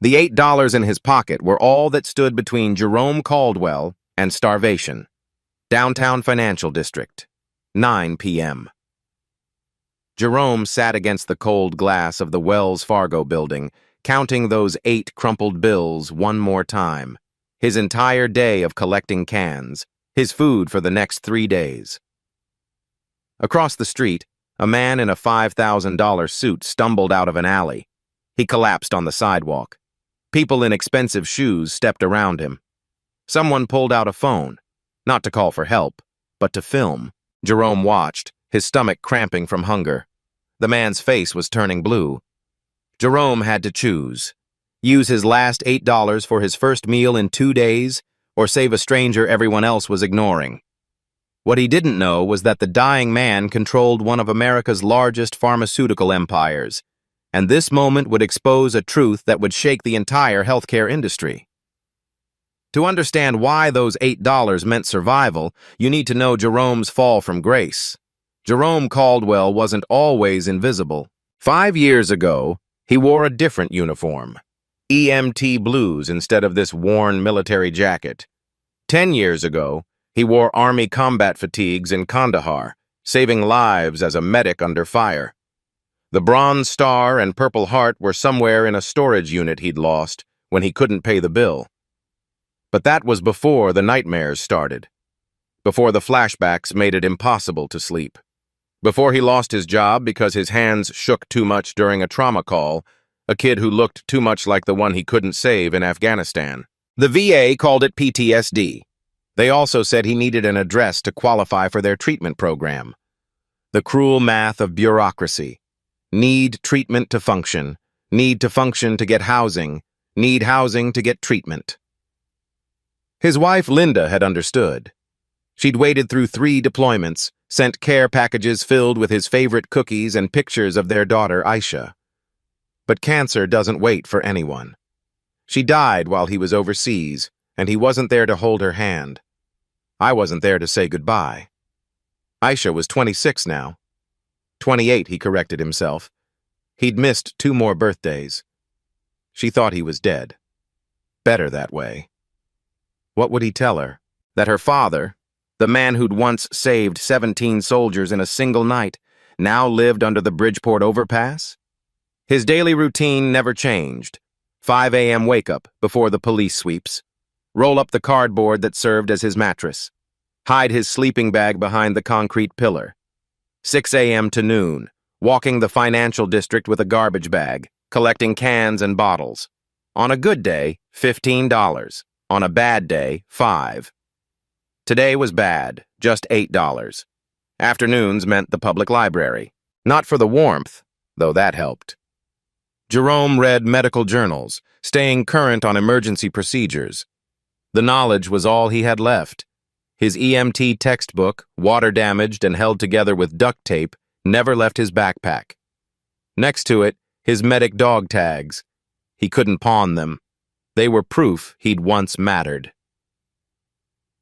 The $8 in his pocket were all that stood between Jerome Caldwell and starvation. Downtown Financial District, 9 p.m. Jerome sat against the cold glass of the Wells Fargo building, counting those 8 crumpled bills one more time. His entire day of collecting cans, his food for the next 3 days. Across the street, a man in a $5,000 suit stumbled out of an alley. He collapsed on the sidewalk. People in expensive shoes stepped around him. Someone pulled out a phone, not to call for help, but to film. Jerome watched, his stomach cramping from hunger. The man's face was turning blue. Jerome had to choose. Use his last $8 for his first meal in 2 days, or save a stranger everyone else was ignoring. What he didn't know was that the dying man controlled one of America's largest pharmaceutical empires, and this moment would expose a truth that would shake the entire healthcare industry. To understand why those $8 meant survival, you need to know Jerome's fall from grace. Jerome Caldwell wasn't always invisible. 5 years ago, he wore a different uniform. EMT blues instead of this worn military jacket. 10 years ago, he wore Army combat fatigues in Kandahar, saving lives as a medic under fire. The Bronze Star and Purple Heart were somewhere in a storage unit he'd lost when he couldn't pay the bill. But that was before the nightmares started. Before the flashbacks made it impossible to sleep. Before he lost his job because his hands shook too much during a trauma call, a kid who looked too much like the one he couldn't save in Afghanistan. The VA called it PTSD. They also said he needed an address to qualify for their treatment program. The cruel math of bureaucracy. Need treatment to function. Need to function to get housing. Need housing to get treatment. His wife, Linda, had understood. She'd waited through 3 deployments, sent care packages filled with his favorite cookies and pictures of their daughter, Aisha. But cancer doesn't wait for anyone. She died while he was overseas, and he wasn't there to hold her hand. I wasn't there to say goodbye. Aisha was 26 now. 28, he corrected himself. He'd missed 2 more birthdays. She thought he was dead. Better that way. What would he tell her? That her father, the man who'd once saved 17 soldiers in a single night, now lived under the Bridgeport overpass? His daily routine never changed. 5 a.m. wake-up before the police sweeps. Roll up the cardboard that served as his mattress. Hide his sleeping bag behind the concrete pillar. 6 a.m. to noon, walking the financial district with a garbage bag, collecting cans and bottles. On a good day, $15. On a bad day, $5. Today was bad, just $8. Afternoons meant the public library. Not for the warmth, though that helped. Jerome read medical journals, staying current on emergency procedures. The knowledge was all he had left. His EMT textbook, water-damaged and held together with duct tape, never left his backpack. Next to it, his medic dog tags. He couldn't pawn them. They were proof he'd once mattered.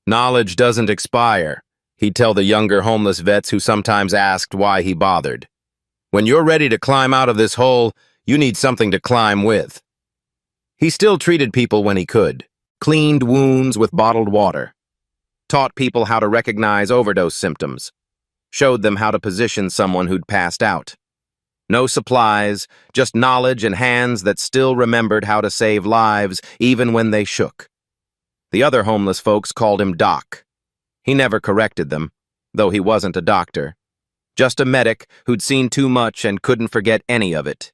Knowledge doesn't expire, he'd tell the younger homeless vets who sometimes asked why he bothered. When you're ready to climb out of this hole, you need something to climb with. He still treated people when he could. Cleaned wounds with bottled water. Taught people how to recognize overdose symptoms. Showed them how to position someone who'd passed out. No supplies, just knowledge and hands that still remembered how to save lives even when they shook. The other homeless folks called him Doc. He never corrected them, though he wasn't a doctor. Just a medic who'd seen too much and couldn't forget any of it.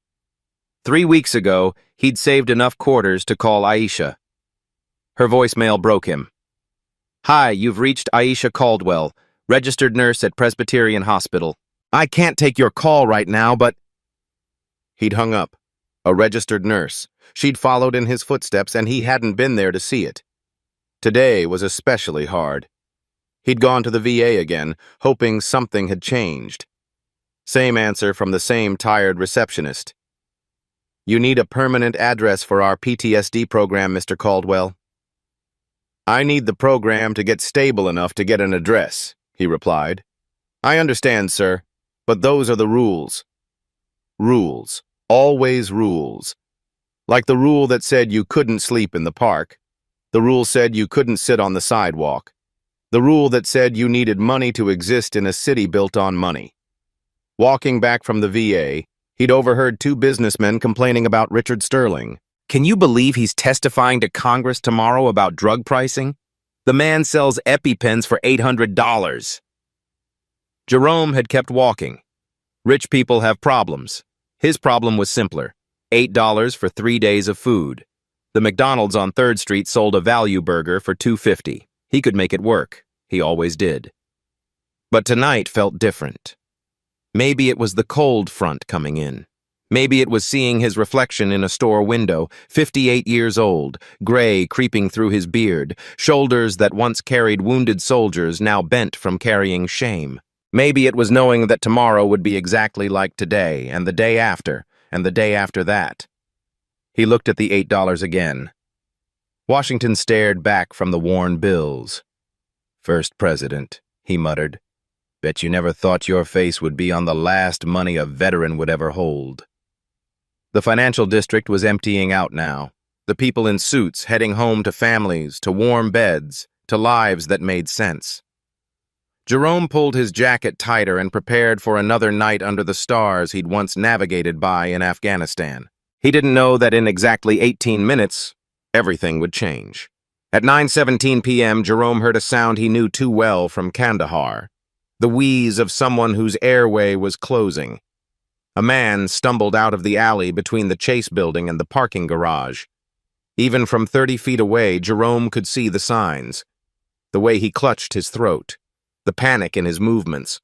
3 weeks ago, he'd saved enough quarters to call Aisha. Her voicemail broke him. "Hi, you've reached Aisha Caldwell, registered nurse at Presbyterian Hospital. I can't take your call right now, but..." He'd hung up. A registered nurse. She'd followed in his footsteps, and he hadn't been there to see it. Today was especially hard. He'd gone to the VA again, hoping something had changed. Same answer from the same tired receptionist. "You need a permanent address for our PTSD program, Mr. Caldwell." "I need the program to get stable enough to get an address," he replied. "I understand, sir, but those are the rules." Rules. Always rules. Like the rule that said you couldn't sleep in the park. The rule said you couldn't sit on the sidewalk. The rule that said you needed money to exist in a city built on money. Walking back from the VA, he'd overheard two businessmen complaining about Richard Sterling. Can you believe he's testifying to Congress tomorrow about drug pricing? The man sells EpiPens for $800. Jerome had kept walking. Rich people have problems. His problem was simpler. $8 for 3 days of food. The McDonald's on 3rd Street sold a value burger for $2.50. He could make it work. He always did. But tonight felt different. Maybe it was the cold front coming in. Maybe it was seeing his reflection in a store window, 58 years old, gray creeping through his beard, shoulders that once carried wounded soldiers now bent from carrying shame. Maybe it was knowing that tomorrow would be exactly like today, and the day after, and the day after that. He looked at the $8 again. Washington stared back from the worn bills. "First president," he muttered. "Bet you never thought your face would be on the last money a veteran would ever hold." The financial district was emptying out now. The people in suits heading home to families, to warm beds, to lives that made sense. Jerome pulled his jacket tighter and prepared for another night under the stars he'd once navigated by in Afghanistan. He didn't know that in exactly 18 minutes, everything would change. At 9:17 p.m., Jerome heard a sound he knew too well from Kandahar. The wheeze of someone whose airway was closing. A man stumbled out of the alley between the Chase building and the parking garage. Even from 30 feet away, Jerome could see the signs. The way he clutched his throat. The panic in his movements.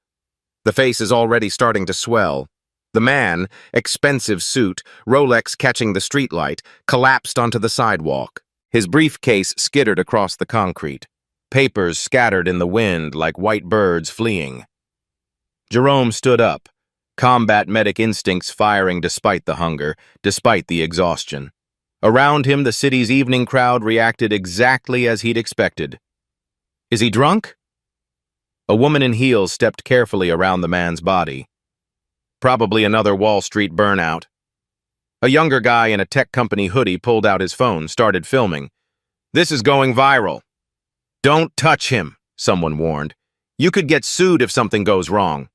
The face is already starting to swell. The man, expensive suit, Rolex catching the streetlight, collapsed onto the sidewalk. His briefcase skittered across the concrete. Papers scattered in the wind like white birds fleeing. Jerome stood up, combat medic instincts firing despite the hunger, despite the exhaustion. Around him, the city's evening crowd reacted exactly as he'd expected. Is he drunk? A woman in heels stepped carefully around the man's body. Probably another Wall Street burnout. A younger guy in a tech company hoodie pulled out his phone, started filming. "This is going viral." "Don't touch him," someone warned. "You could get sued if something goes wrong."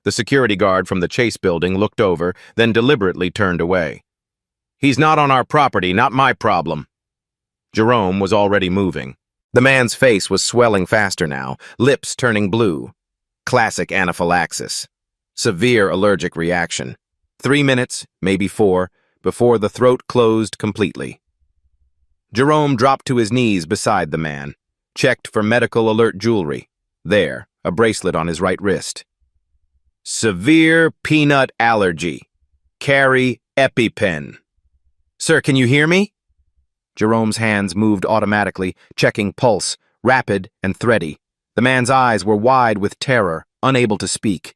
The security guard from the Chase building looked over, then deliberately turned away. "He's not on our property, not my problem." Jerome was already moving. The man's face was swelling faster now, lips turning blue. Classic anaphylaxis. Severe allergic reaction. 3 minutes, maybe 4, before the throat closed completely. Jerome dropped to his knees beside the man, checked for medical alert jewelry. There, a bracelet on his right wrist. "Severe peanut allergy. Carry EpiPen." "Sir, can you hear me?" Jerome's hands moved automatically, checking pulse, rapid and thready. The man's eyes were wide with terror, unable to speak.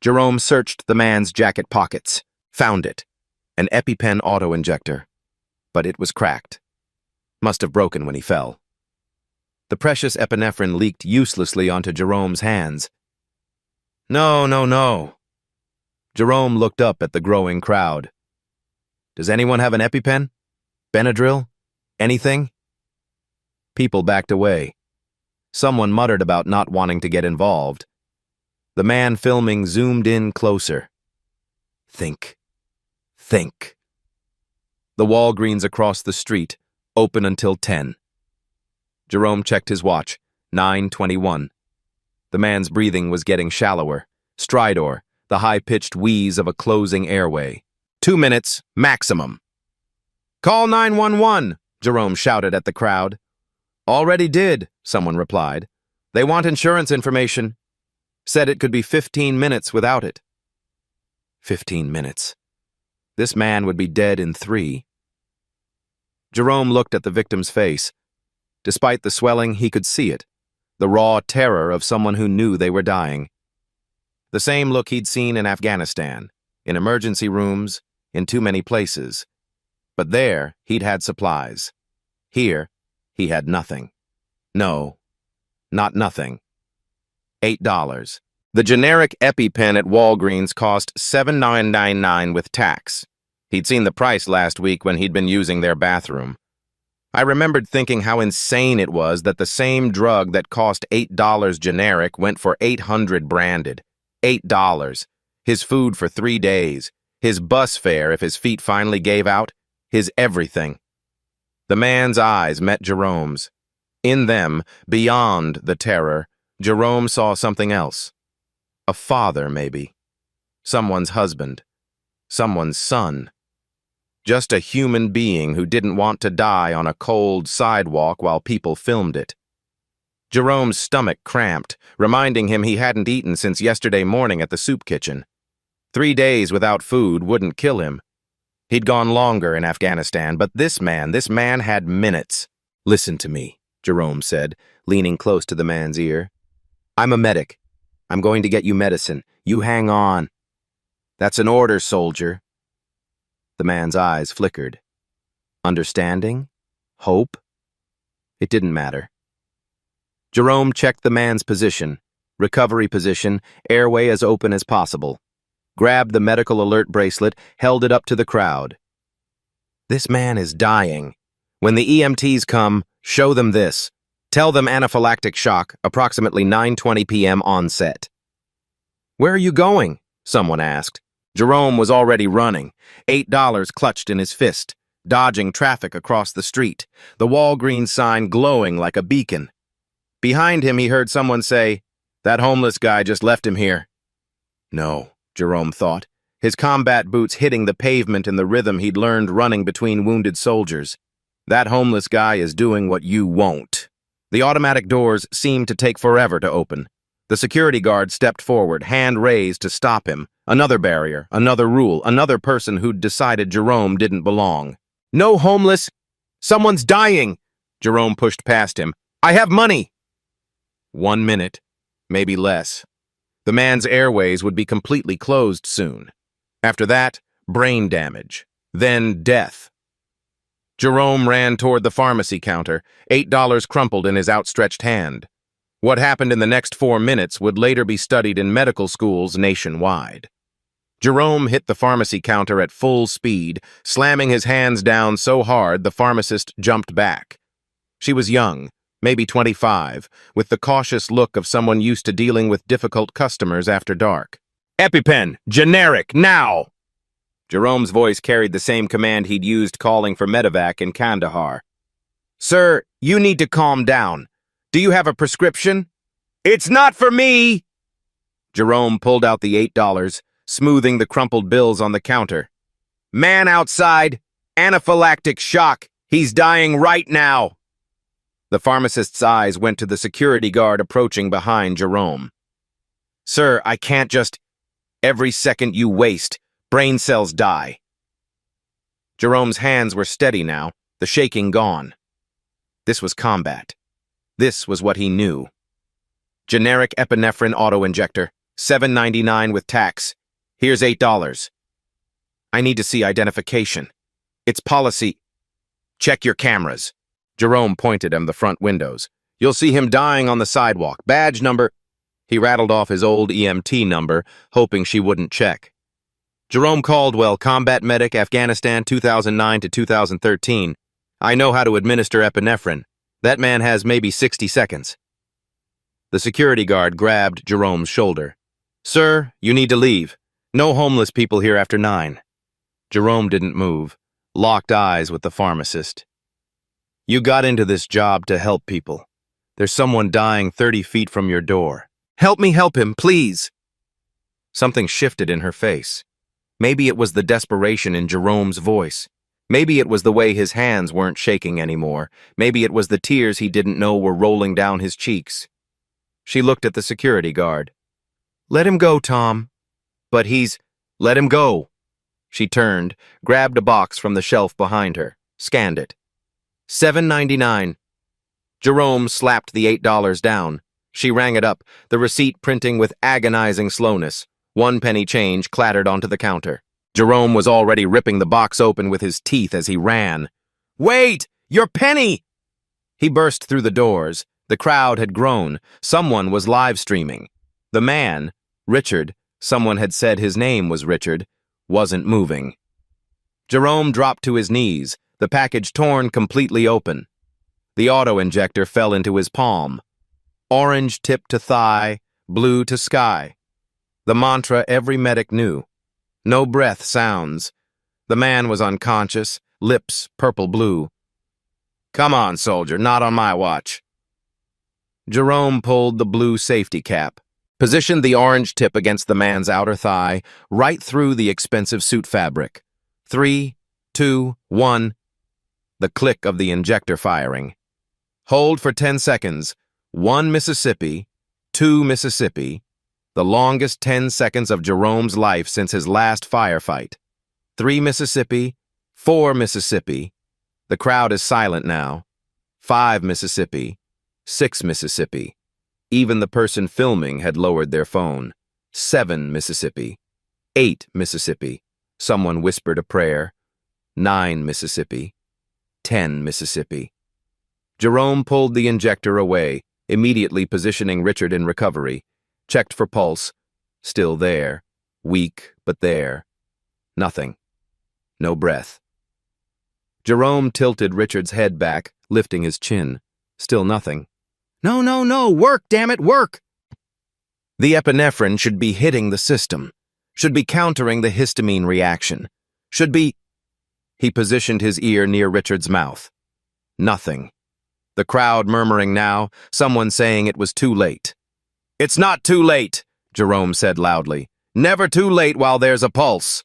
Jerome searched the man's jacket pockets. Found it. An EpiPen auto-injector. But it was cracked. Must have broken when he fell. The precious epinephrine leaked uselessly onto Jerome's hands. "No, no, no." Jerome looked up at the growing crowd. "Does anyone have an EpiPen? Benadryl? Anything?" People backed away. Someone muttered about not wanting to get involved. The man filming zoomed in closer. Think. Think. The Walgreens across the street, open until 10. Jerome checked his watch. 9:21. The man's breathing was getting shallower. Stridor, the high-pitched wheeze of a closing airway. 2 minutes, maximum. "Call 911, Jerome shouted at the crowd. "Already did," someone replied. "They want insurance information. Said it could be 15 minutes without it." 15 minutes. This man would be dead in 3. Jerome looked at the victim's face. Despite the swelling, he could see it. The raw terror of someone who knew they were dying. The same look he'd seen in Afghanistan, in emergency rooms, in too many places. But there, he'd had supplies. Here, he had nothing. No, not nothing. $8. The generic EpiPen at Walgreens cost $7.999 with tax. He'd seen the price last week when he'd been using their bathroom. I remembered thinking how insane it was that the same drug that cost $8 generic went for $800 branded. $8. His food for 3 days. His bus fare if his feet finally gave out. His everything. The man's eyes met Jerome's. In them, beyond the terror, Jerome saw something else. A father, maybe. Someone's husband. Someone's son. Just a human being who didn't want to die on a cold sidewalk while people filmed it. Jerome's stomach cramped, reminding him he hadn't eaten since yesterday morning at the soup kitchen. 3 days without food wouldn't kill him. He'd gone longer in Afghanistan, but this man had minutes. "Listen to me," Jerome said, leaning close to the man's ear. "I'm a medic. I'm going to get you medicine. You hang on." "That's an order, soldier." The man's eyes flickered. Understanding? Hope? It didn't matter. Jerome checked the man's position, recovery position, airway as open as possible. Grabbed the medical alert bracelet, held it up to the crowd. "This man is dying. When the EMTs come, show them this. Tell them anaphylactic shock, approximately 9:20 p.m. on set." "Where are you going?" someone asked. Jerome was already running, $8 clutched in his fist, dodging traffic across the street, the Walgreens sign glowing like a beacon. Behind him, he heard someone say, "That homeless guy just left him here." No, Jerome thought, his combat boots hitting the pavement in the rhythm he'd learned running between wounded soldiers. That homeless guy is doing what you won't. The automatic doors seemed to take forever to open. The security guard stepped forward, hand raised to stop him. Another barrier, another rule, another person who'd decided Jerome didn't belong. "No homeless! Someone's dying!" Jerome pushed past him. "I have money!" 1 minute, maybe less. The man's airways would be completely closed soon. After that, brain damage. Then death. Jerome ran toward the pharmacy counter, $8 crumpled in his outstretched hand. What happened in the next 4 minutes would later be studied in medical schools nationwide. Jerome hit the pharmacy counter at full speed, slamming his hands down so hard the pharmacist jumped back. She was young, maybe 25, with the cautious look of someone used to dealing with difficult customers after dark. "EpiPen, generic, now!" Jerome's voice carried the same command he'd used calling for medevac in Kandahar. "Sir, you need to calm down. Do you have a prescription?" "It's not for me!" Jerome pulled out the $8, smoothing the crumpled bills on the counter. "Man outside, anaphylactic shock. He's dying right now." The pharmacist's eyes went to the security guard approaching behind Jerome. "Sir, I can't just... Every second you waste, brain cells die." Jerome's hands were steady now, the shaking gone. This was combat. This was what he knew. Generic epinephrine auto-injector, $7.99 with tax. Here's $8. "I need to see identification. It's policy. Check your cameras." Jerome pointed at the front windows. "You'll see him dying on the sidewalk. Badge number..." He rattled off his old EMT number, hoping she wouldn't check. "Jerome Caldwell, combat medic, Afghanistan, 2009 to 2013. I know how to administer epinephrine. That man has maybe 60 seconds. The security guard grabbed Jerome's shoulder. "Sir, you need to leave. No homeless people here after 9. Jerome didn't move, locked eyes with the pharmacist. "You got into this job to help people. There's someone dying 30 feet from your door. Help me help him, please." Something shifted in her face. Maybe it was the desperation in Jerome's voice. Maybe it was the way his hands weren't shaking anymore. Maybe it was the tears he didn't know were rolling down his cheeks. She looked at the security guard. "Let him go, Tom." "But he's..." "Let him go." She turned, grabbed a box from the shelf behind her, scanned it. $7.99. Jerome slapped the $8 down. She rang it up, the receipt printing with agonizing slowness. 1 penny change clattered onto the counter. Jerome was already ripping the box open with his teeth as he ran. "Wait! Your penny!" He burst through the doors. The crowd had grown. Someone was live streaming. The man, Richard, someone had said his name was Richard, wasn't moving. Jerome dropped to his knees, the package torn completely open. The auto-injector fell into his palm. Orange tip to thigh, blue to sky. The mantra every medic knew. No breath sounds. The man was unconscious, lips purple-blue. "Come on, soldier, not on my watch." Jerome pulled the blue safety cap, positioned the orange tip against the man's outer thigh, right through the expensive suit fabric. 3, 2, 1. The click of the injector firing. Hold for 10 seconds. 1 Mississippi, 2 Mississippi. The longest 10 seconds of Jerome's life since his last firefight. 3 Mississippi, 4 Mississippi. The crowd is silent now. 5 Mississippi, 6 Mississippi. Even the person filming had lowered their phone. 7 Mississippi, 8 Mississippi. Someone whispered a prayer. 9 Mississippi, 10 Mississippi. Jerome pulled the injector away, immediately positioning Richard in recovery. Checked for pulse. Still there. Weak, but there. Nothing. No breath. Jerome tilted Richard's head back, lifting his chin. Still nothing. "No, no, no! Work, damn it, work!" The epinephrine should be hitting the system. Should be countering the histamine reaction. Should be... He positioned his ear near Richard's mouth. Nothing. The crowd murmuring now, someone saying it was too late. "It's not too late," Jerome said loudly. "Never too late while there's a pulse."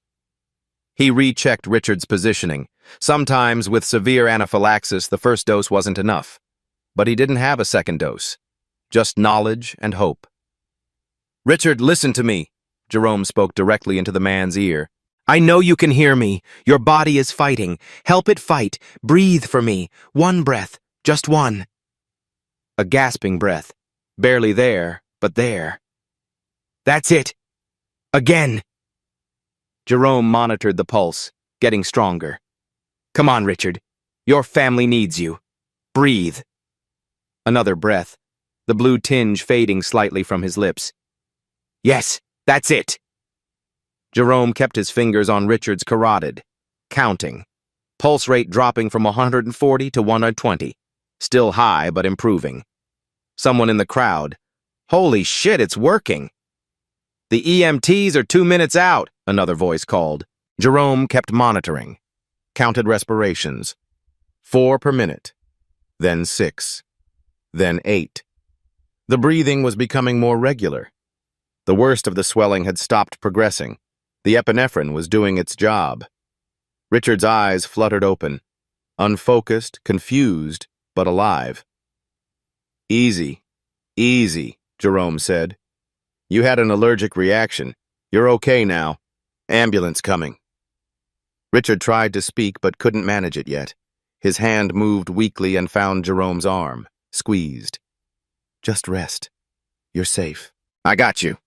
He rechecked Richard's positioning. Sometimes, with severe anaphylaxis, the first dose wasn't enough. But he didn't have a second dose. Just knowledge and hope. "Richard, listen to me," Jerome spoke directly into the man's ear. "I know you can hear me. Your body is fighting. Help it fight. Breathe for me. 1 breath. Just 1. A gasping breath. Barely there, but there. "That's it. Again." Jerome monitored the pulse, getting stronger. "Come on, Richard. Your family needs you. Breathe." Another breath, the blue tinge fading slightly from his lips. "Yes, that's it." Jerome kept his fingers on Richard's carotid, counting. Pulse rate dropping from 140 to 120. Still high, but improving. Someone in the crowd. "Holy shit, it's working." "The EMTs are 2 minutes out," another voice called. Jerome kept monitoring. Counted respirations. 4 per minute. Then 6. Then 8. The breathing was becoming more regular. The worst of the swelling had stopped progressing. The epinephrine was doing its job. Richard's eyes fluttered open. Unfocused, confused, but alive. "Easy. Easy," Jerome said. "You had an allergic reaction. You're okay now. Ambulance coming." Richard tried to speak but couldn't manage it yet. His hand moved weakly and found Jerome's arm, squeezed. "Just rest. You're safe." "I got you."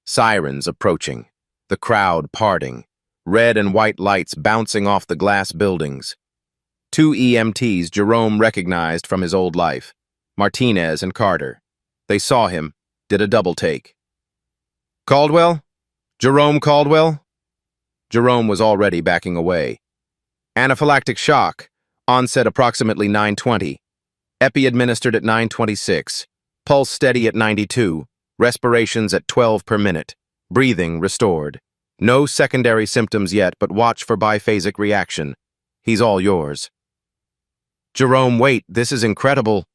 Sirens approaching, the crowd parting, red and white lights bouncing off the glass buildings. 2 EMTs Jerome recognized from his old life, Martinez and Carter. They saw him, did a double take. "Caldwell? Jerome Caldwell?" Jerome was already backing away. "Anaphylactic shock, onset approximately 9:20. Epi administered at 9:26. Pulse steady at 92. Respirations at 12 per minute. Breathing restored. No secondary symptoms yet, but watch for biphasic reaction. He's all yours." "Jerome, wait, this is incredible."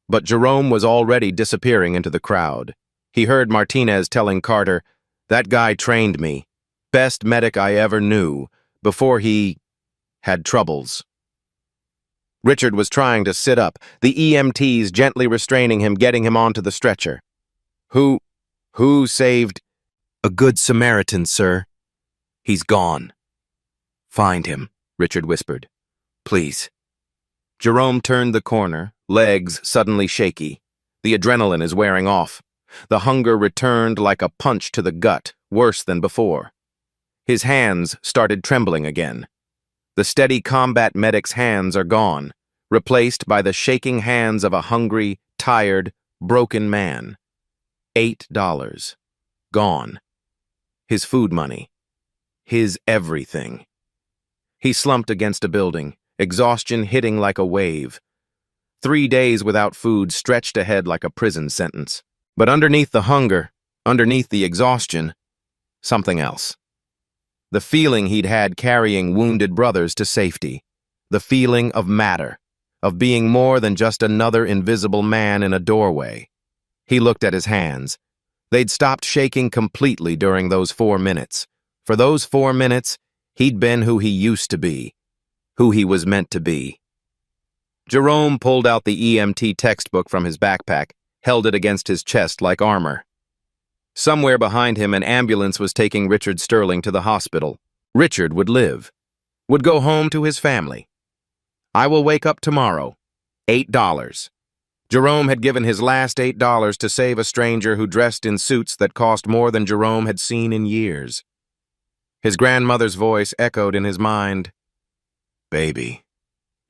But Jerome was already disappearing into the crowd. He heard Martinez telling Carter, "That guy trained me. Best medic I ever knew, before he had troubles." Richard was trying to sit up, the EMTs gently restraining him, getting him onto the stretcher. Who saved?" "A good Samaritan, sir. He's gone." "Find him," Richard whispered. "Please." Jerome turned the corner, legs suddenly shaky. The adrenaline is wearing off. The hunger returned like a punch to the gut, worse than before. His hands started trembling again. The steady combat medic's hands are gone, replaced by the shaking hands of a hungry, tired, broken man. $8. Gone. His food money. His everything. He slumped against a building, exhaustion hitting like a wave. 3 days without food stretched ahead like a prison sentence. But underneath the hunger, underneath the exhaustion, something else. The feeling he'd had carrying wounded brothers to safety. The feeling of matter, of being more than just another invisible man in a doorway. He looked at his hands. They'd stopped shaking completely during those 4 minutes. For those 4 minutes, he'd been who he used to be, who he was meant to be. Jerome pulled out the EMT textbook from his backpack, held it against his chest like armor. Somewhere behind him, an ambulance was taking Richard Sterling to the hospital. Richard would live, would go home to his family. I will wake up tomorrow. $8. Jerome had given his last $8 to save a stranger who dressed in suits that cost more than Jerome had seen in years. His grandmother's voice echoed in his mind. Baby,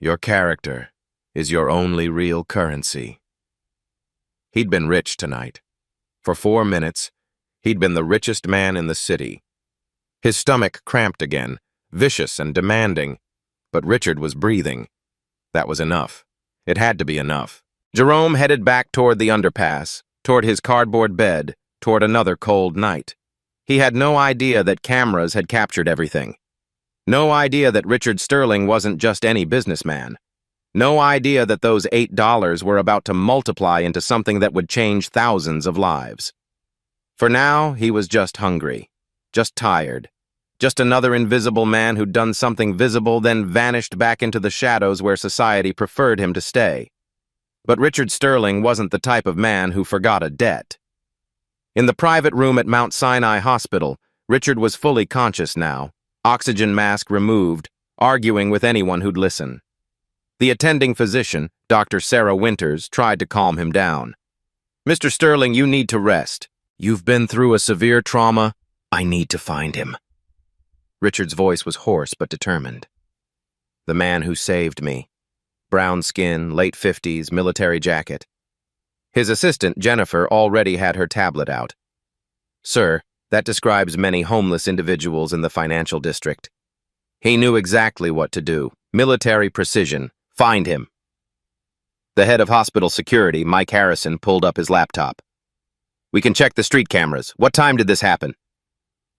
your character is your only real currency. He'd been rich tonight. For 4 minutes, he'd been the richest man in the city. His stomach cramped again, vicious and demanding, but Richard was breathing. That was enough. It had to be enough. Jerome headed back toward the underpass, toward his cardboard bed, toward another cold night. He had no idea that cameras had captured everything. No idea that Richard Sterling wasn't just any businessman. No idea that those $8 were about to multiply into something that would change thousands of lives. For now, he was just hungry, just tired, just another invisible man who'd done something visible, then vanished back into the shadows where society preferred him to stay. But Richard Sterling wasn't the type of man who forgot a debt. In the private room at Mount Sinai Hospital, Richard was fully conscious now, oxygen mask removed, arguing with anyone who'd listen. The attending physician, Dr. Sarah Winters, tried to calm him down. Mr. Sterling, you need to rest. You've been through a severe trauma. I need to find him. Richard's voice was hoarse but determined. The man who saved me. Brown skin, late 50s, military jacket. His assistant, Jennifer, already had her tablet out. Sir, that describes many homeless individuals in the financial district. He knew exactly what to do. Military precision. Find him. The head of hospital security, Mike Harrison, pulled up his laptop. We can check the street cameras. What time did this happen?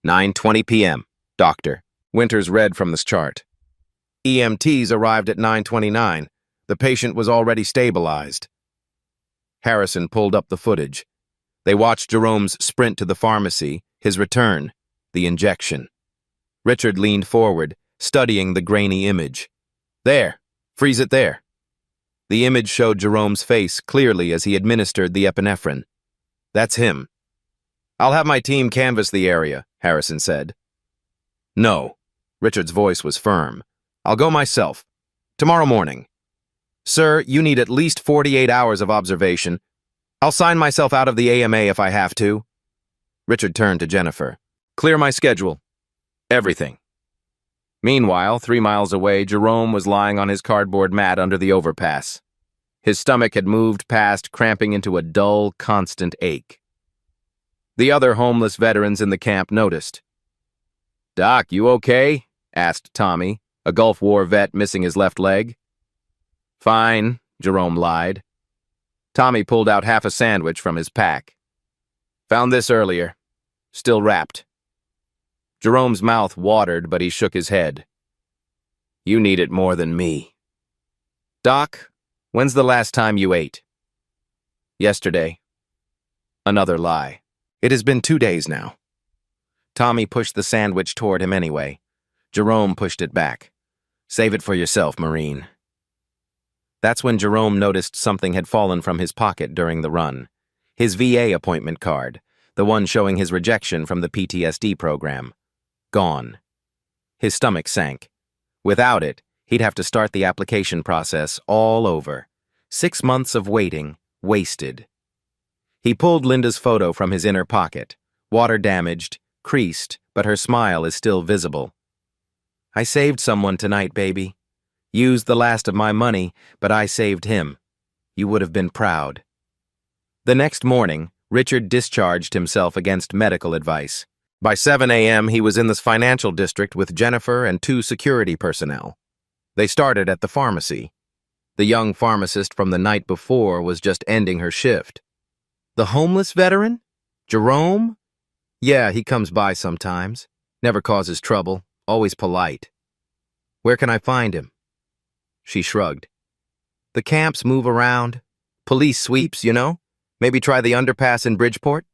9:20 p.m., Doctor. Winters read from this chart. EMTs arrived at 9:29. The patient was already stabilized. Harrison pulled up the footage. They watched Jerome's sprint to the pharmacy, his return, the injection. Richard leaned forward, studying the grainy image. There. Freeze it there. The image showed Jerome's face clearly as he administered the epinephrine. That's him. I'll have my team canvass the area, Harrison said. No. Richard's voice was firm. I'll go myself. Tomorrow morning. Sir, you need at least 48 hours of observation. I'll sign myself out of the AMA if I have to. Richard turned to Jennifer. Clear my schedule. Everything. Meanwhile, 3 miles away, Jerome was lying on his cardboard mat under the overpass. His stomach had moved past cramping into a dull, constant ache. The other homeless veterans in the camp noticed. Doc, you okay? Asked Tommy, a Gulf War vet missing his left leg. Fine, Jerome lied. Tommy pulled out half a sandwich from his pack. Found this earlier. Still wrapped. Jerome's mouth watered, but he shook his head. You need it more than me. Doc, when's the last time you ate? Yesterday. Another lie. It has been 2 days now. Tommy pushed the sandwich toward him anyway. Jerome pushed it back. Save it for yourself, Marine. That's when Jerome noticed something had fallen from his pocket during the run. His VA appointment card, the one showing his rejection from the PTSD program. Gone. His stomach sank. Without it, he'd have to start the application process all over. 6 months of waiting, wasted. He pulled Linda's photo from his inner pocket. Water-damaged, creased, but her smile is still visible. I saved someone tonight, baby. Used the last of my money, but I saved him. You would have been proud. The next morning, Richard discharged himself against medical advice. By 7 a.m., he was in the financial district with Jennifer and 2 security personnel. They started at the pharmacy. The young pharmacist from the night before was just ending her shift. The homeless veteran? Jerome? Yeah, he comes by sometimes. Never causes trouble. Always polite. Where can I find him? She shrugged. The camps move around. Police sweeps, you know? Maybe try the underpass in Bridgeport?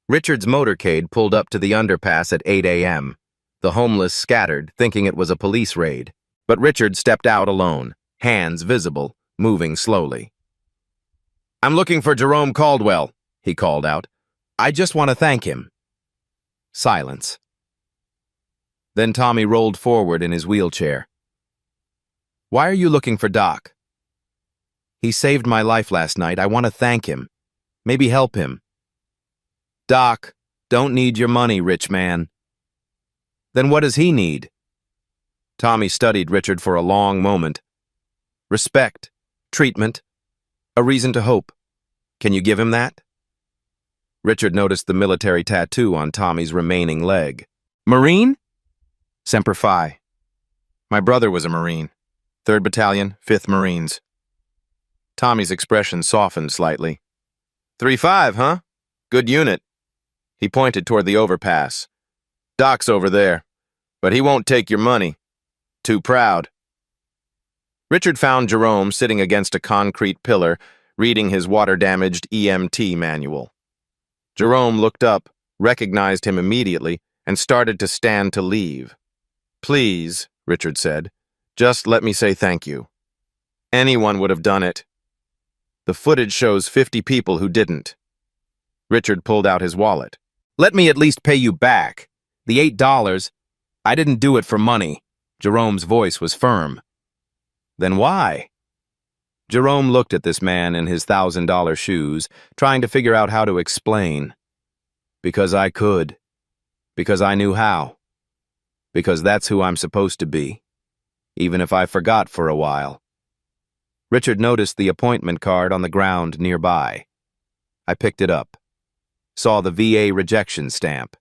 Richard's motorcade pulled up to the underpass at 8 a.m. The homeless scattered, thinking it was a police raid. But Richard stepped out alone, hands visible, moving slowly. I'm looking for Jerome Caldwell, he called out. I just want to thank him. Silence. Then Tommy rolled forward in his wheelchair. Why are you looking for Doc? He saved my life last night. I want to thank him. Maybe help him. Doc, don't need your money, rich man. Then what does he need? Tommy studied Richard for a long moment. Respect, treatment, a reason to hope. Can you give him that? Richard noticed the military tattoo on Tommy's remaining leg. Marine? Semper Fi. My brother was a Marine. 3rd Battalion, 5th Marines. Tommy's expression softened slightly. 3-5, huh? Good unit. He pointed toward the overpass. Doc's over there, but he won't take your money. Too proud. Richard found Jerome sitting against a concrete pillar, reading his water-damaged EMT manual. Jerome looked up, recognized him immediately, and started to stand to leave. Please, Richard said, just let me say thank you. Anyone would have done it. The footage shows 50 people who didn't. Richard pulled out his wallet. Let me at least pay you back. The $8, I didn't do it for money. Jerome's voice was firm. Then why? Jerome looked at this man in his $1,000 shoes, trying to figure out how to explain. Because I could. Because I knew how. Because that's who I'm supposed to be. Even if I forgot for a while. Richard noticed the appointment card on the ground nearby. I picked it up. Saw the VA rejection stamp.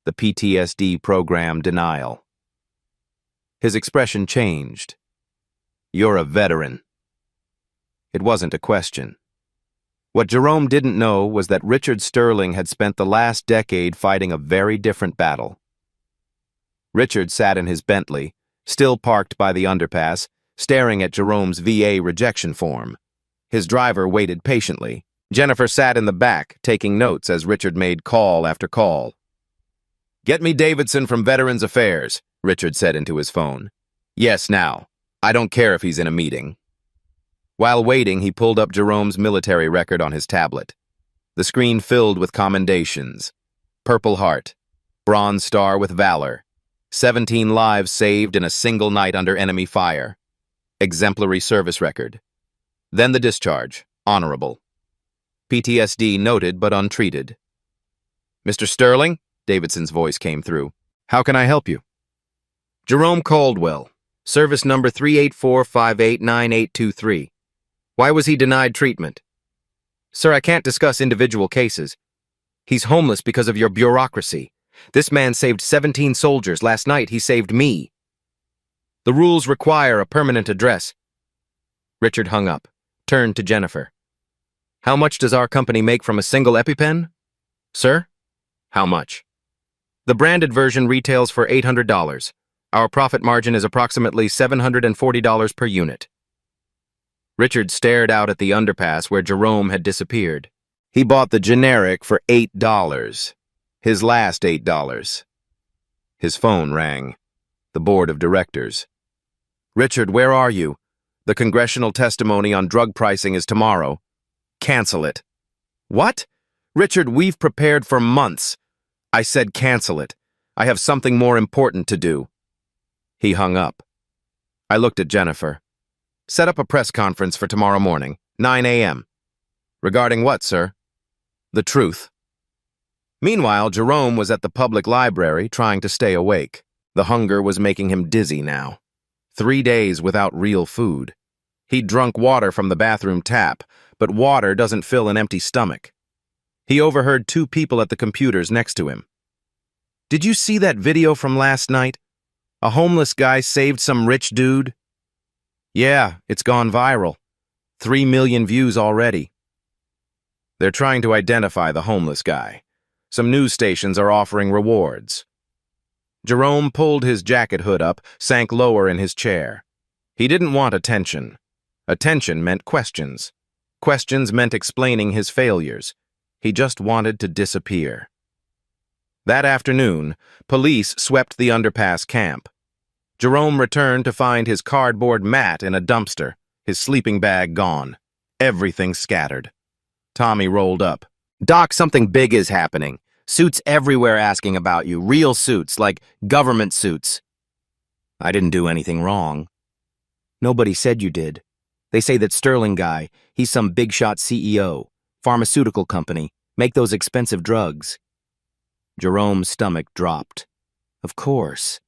The PTSD program denial. His expression changed. You're a veteran. It wasn't a question. What Jerome didn't know was that Richard Sterling had spent the last decade fighting a very different battle. Richard sat in his Bentley, still parked by the underpass, staring at Jerome's VA rejection form. His driver waited patiently. Jennifer sat in the back, taking notes as Richard made call after call. Get me Davidson from Veterans Affairs, Richard said into his phone. Yes, now. I don't care if he's in a meeting. While waiting, he pulled up Jerome's military record on his tablet. The screen filled with commendations. Purple Heart, Bronze Star with Valor, 17 lives saved in a single night under enemy fire, exemplary service record. Then the discharge, honorable. PTSD noted but untreated. Mr. Sterling, Davidson's voice came through. How can I help you? Jerome Caldwell, service number 384589823. Why was he denied treatment? Sir, I can't discuss individual cases. He's homeless because of your bureaucracy. This man saved 17 soldiers. Last night he saved me. The rules require a permanent address. Richard hung up, turned to Jennifer. How much does our company make from a single EpiPen? Sir? How much? The branded version retails for $800. Our profit margin is approximately $740 per unit. Richard stared out at the underpass where Jerome had disappeared. He bought the generic for $8. His last $8. His phone rang. The board of directors. Richard, where are you? The congressional testimony on drug pricing is tomorrow. Cancel it. What? Richard, we've prepared for months. I said cancel it. I have something more important to do. He hung up. I looked at Jennifer. Set up a press conference for tomorrow morning, 9 a.m. Regarding what, sir? The truth. Meanwhile, Jerome was at the public library trying to stay awake. The hunger was making him dizzy now. 3 days without real food. He'd drunk water from the bathroom tap, but water doesn't fill an empty stomach. He overheard 2 people at the computers next to him. Did you see that video from last night? A homeless guy saved some rich dude? Yeah, it's gone viral. 3 million views already. They're trying to identify the homeless guy. Some news stations are offering rewards. Jerome pulled his jacket hood up, sank lower in his chair. He didn't want attention. Attention meant questions. Questions meant explaining his failures. He just wanted to disappear. That afternoon, police swept the underpass camp. Jerome returned to find his cardboard mat in a dumpster, his sleeping bag gone, everything scattered. Tommy rolled up. Doc, something big is happening. Suits everywhere asking about you. Real suits, like government suits. I didn't do anything wrong. Nobody said you did. They say that Sterling guy, he's some big shot CEO, pharmaceutical company, make those expensive drugs. Jerome's stomach dropped. Of course.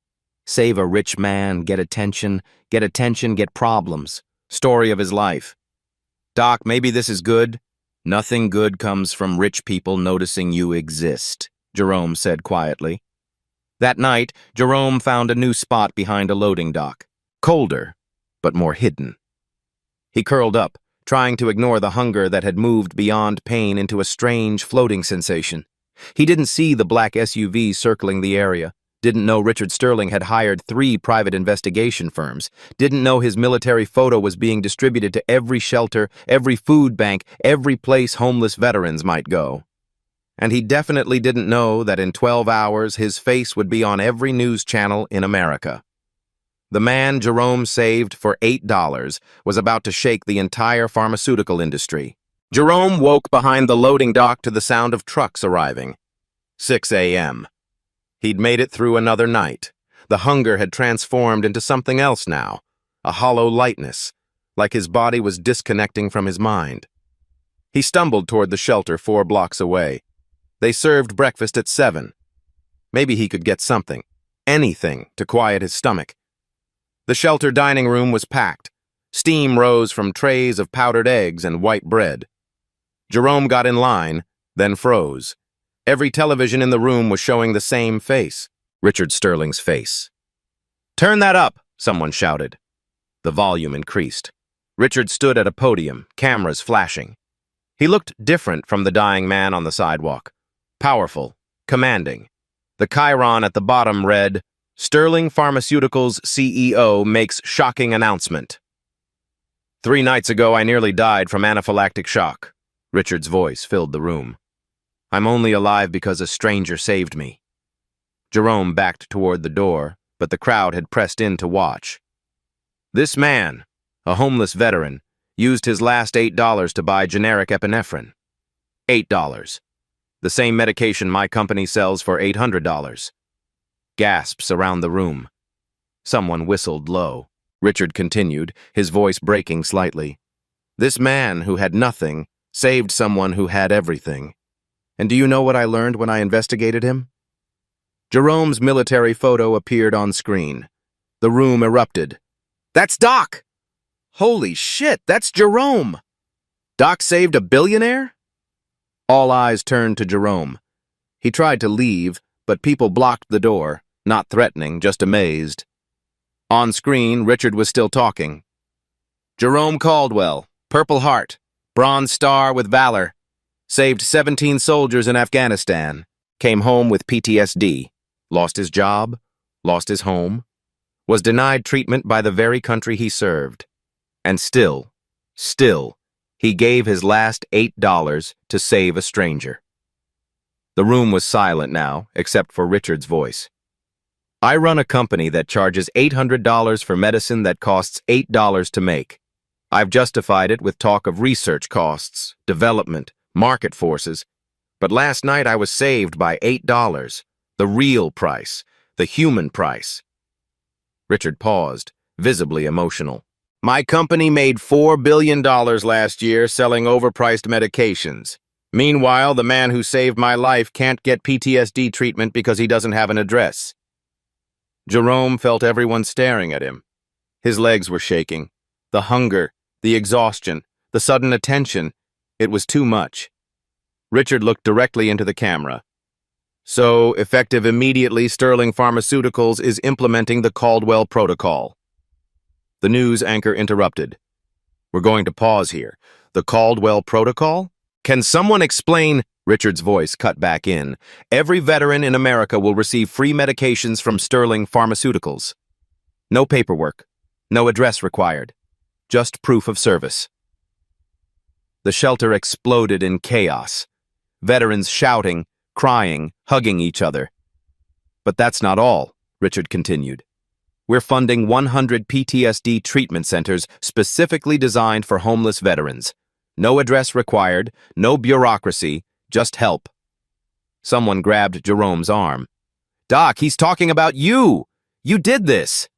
Save a rich man, get attention, get problems. Story of his life. Doc, maybe this is good. Nothing good comes from rich people noticing you exist, Jerome said quietly. That night, Jerome found a new spot behind a loading dock. Colder, but more hidden. He curled up, trying to ignore the hunger that had moved beyond pain into a strange floating sensation. He didn't see the black SUV circling the area, didn't know Richard Sterling had hired 3 private investigation firms, didn't know his military photo was being distributed to every shelter, every food bank, every place homeless veterans might go. And he definitely didn't know that in 12 hours his face would be on every news channel in America. The man Jerome saved for $8 was about to shake the entire pharmaceutical industry. Jerome woke behind the loading dock to the sound of trucks arriving. 6 a.m. He'd made it through another night. The hunger had transformed into something else now, a hollow lightness, like his body was disconnecting from his mind. He stumbled toward the shelter 4 blocks away. They served breakfast at 7. Maybe he could get something, anything, to quiet his stomach. The shelter dining room was packed. Steam rose from trays of powdered eggs and white bread. Jerome got in line, then froze. Every television in the room was showing the same face, Richard Sterling's face. "Turn that up," someone shouted. The volume increased. Richard stood at a podium, cameras flashing. He looked different from the dying man on the sidewalk. Powerful, commanding. The chyron at the bottom read, "Sterling Pharmaceuticals CEO makes shocking announcement." 3 nights ago, I nearly died from anaphylactic shock. Richard's voice filled the room. I'm only alive because a stranger saved me. Jerome backed toward the door, but the crowd had pressed in to watch. This man, a homeless veteran, used his last $8 to buy generic epinephrine. $8. The same medication my company sells for $800. Gasps around the room. Someone whistled low. Richard continued, his voice breaking slightly. This man who had nothing saved someone who had everything. And do you know what I learned when I investigated him? Jerome's military photo appeared on screen. The room erupted. That's Doc! Holy shit, that's Jerome! Doc saved a billionaire? All eyes turned to Jerome. He tried to leave, but people blocked the door, not threatening, just amazed. On screen, Richard was still talking. Jerome Caldwell, Purple Heart, Bronze Star with Valor. Saved 17 soldiers in Afghanistan. Came home with PTSD. Lost his job. Lost his home. Was denied treatment by the very country he served. And still, he gave his last $8 to save a stranger. The room was silent now, except for Richard's voice. I run a company that charges $800 for medicine that costs $8 to make. I've justified it with talk of research costs, development, market forces. But last night I was saved by $8, the real price, the human price. Richard paused, visibly emotional. My company made $4 billion last year selling overpriced medications. Meanwhile, the man who saved my life can't get PTSD treatment because he doesn't have an address. Jerome felt everyone staring at him. His legs were shaking. The hunger, the exhaustion, the sudden attention, it was too much. Richard looked directly into the camera. So, effective immediately, Sterling Pharmaceuticals is implementing the Caldwell Protocol. The news anchor interrupted. We're going to pause here. The Caldwell Protocol? Can someone explain? Richard's voice cut back in. Every veteran in America will receive free medications from Sterling Pharmaceuticals. No paperwork. No address required. Just proof of service. The shelter exploded in chaos. Veterans shouting, crying, hugging each other. But that's not all, Richard continued. We're funding 100 PTSD treatment centers specifically designed for homeless veterans. No address required, no bureaucracy, just help. Someone grabbed Jerome's arm. Doc, he's talking about you! You did this!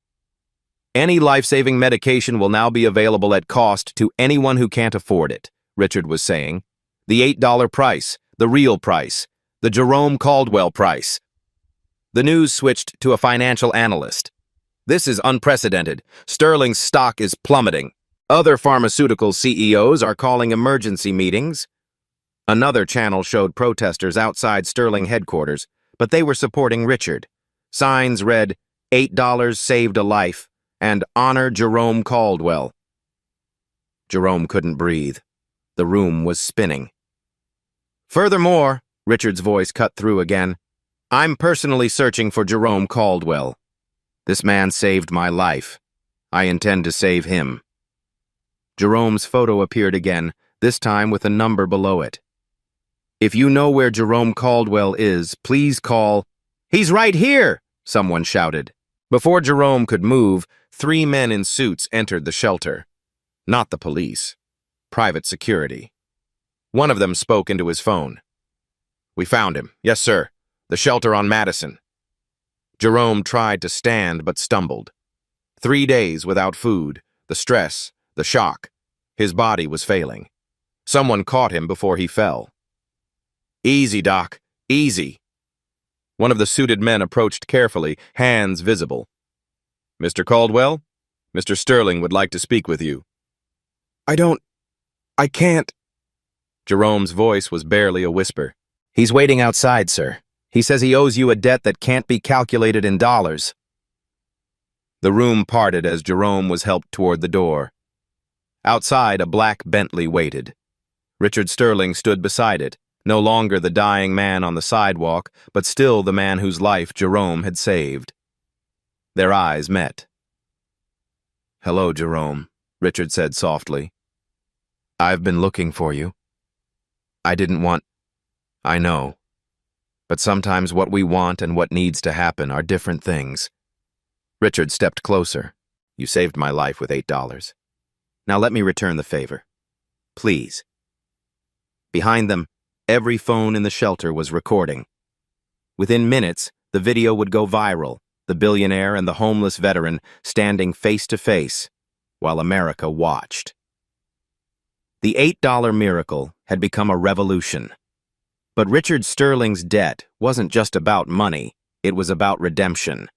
Any life-saving medication will now be available at cost to anyone who can't afford it, Richard was saying. The $8 price, the real price, the Jerome Caldwell price. The news switched to a financial analyst. This is unprecedented. Sterling's stock is plummeting. Other pharmaceutical CEOs are calling emergency meetings. Another channel showed protesters outside Sterling headquarters, but they were supporting Richard. Signs read, $8 saved a life, and honor Jerome Caldwell. Jerome couldn't breathe. The room was spinning. Furthermore, Richard's voice cut through again, I'm personally searching for Jerome Caldwell. This man saved my life. I intend to save him. Jerome's photo appeared again, this time with a number below it. If you know where Jerome Caldwell is, please call. He's right here, someone shouted. Before Jerome could move, 3 men in suits entered the shelter. Not the police. Private security. One of them spoke into his phone. We found him. Yes, sir. The shelter on Madison. Jerome tried to stand but stumbled. 3 days without food, the stress, the shock. His body was failing. Someone caught him before he fell. Easy, Doc. Easy. One of the suited men approached carefully, hands visible. Mr. Caldwell, Mr. Sterling would like to speak with you. I can't. Jerome's voice was barely a whisper. He's waiting outside, sir. He says he owes you a debt that can't be calculated in dollars. The room parted as Jerome was helped toward the door. Outside, a black Bentley waited. Richard Sterling stood beside it, no longer the dying man on the sidewalk, but still the man whose life Jerome had saved. Their eyes met. Hello, Jerome, Richard said softly. I've been looking for you. I know. But sometimes what we want and what needs to happen are different things. Richard stepped closer. You saved my life with $8. Now let me return the favor. Please. Behind them, every phone in the shelter was recording. Within minutes, the video would go viral, the billionaire and the homeless veteran standing face to face, while America watched. The $8 miracle had become a revolution. But Richard Sterling's debt wasn't just about money, it was about redemption.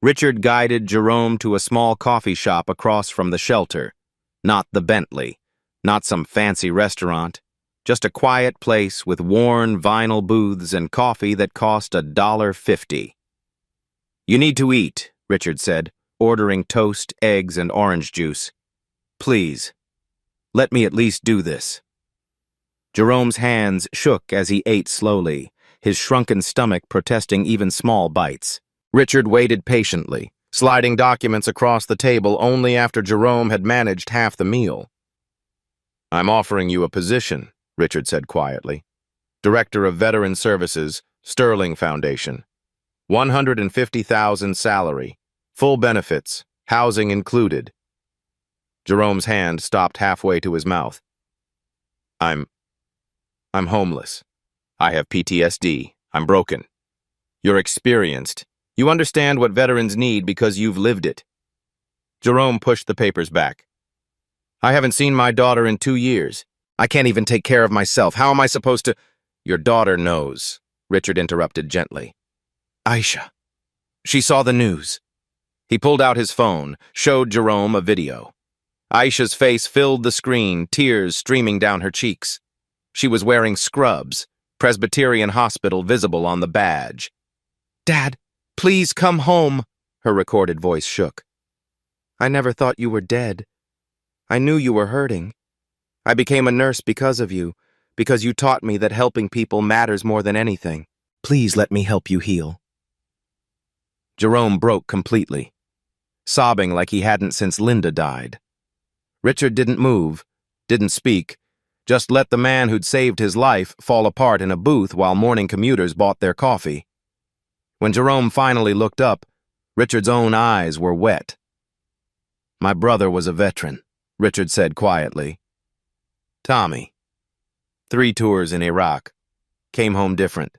Richard guided Jerome to a small coffee shop across from the shelter. Not the Bentley, not some fancy restaurant, just a quiet place with worn vinyl booths and coffee that cost $1.50. You need to eat, Richard said, ordering toast, eggs, and orange juice. Please, let me at least do this. Jerome's hands shook as he ate slowly, his shrunken stomach protesting even small bites. Richard waited patiently, sliding documents across the table only after Jerome had managed half the meal. I'm offering you a position, Richard said quietly. Director of Veteran Services, Sterling Foundation. $150,000 salary, full benefits, housing included. Jerome's hand stopped halfway to his mouth. I'm homeless. I have PTSD. I'm broken. You're experienced. You understand what veterans need because you've lived it. Jerome pushed the papers back. I haven't seen my daughter in 2 years. I can't even take care of myself. How am I supposed to? Your daughter knows, Richard interrupted gently. Aisha. She saw the news. He pulled out his phone, showed Jerome a video. Aisha's face filled the screen, tears streaming down her cheeks. She was wearing scrubs, Presbyterian Hospital visible on the badge. "Dad, please come home," her recorded voice shook. "I never thought you were dead. I knew you were hurting. I became a nurse because of you, because you taught me that helping people matters more than anything. Please let me help you heal." Jerome broke completely, sobbing like he hadn't since Linda died. Richard didn't move, didn't speak, just let the man who'd saved his life fall apart in a booth while morning commuters bought their coffee. When Jerome finally looked up, Richard's own eyes were wet. "My brother was a veteran," Richard said quietly. "Tommy. 3 tours in Iraq. Came home different.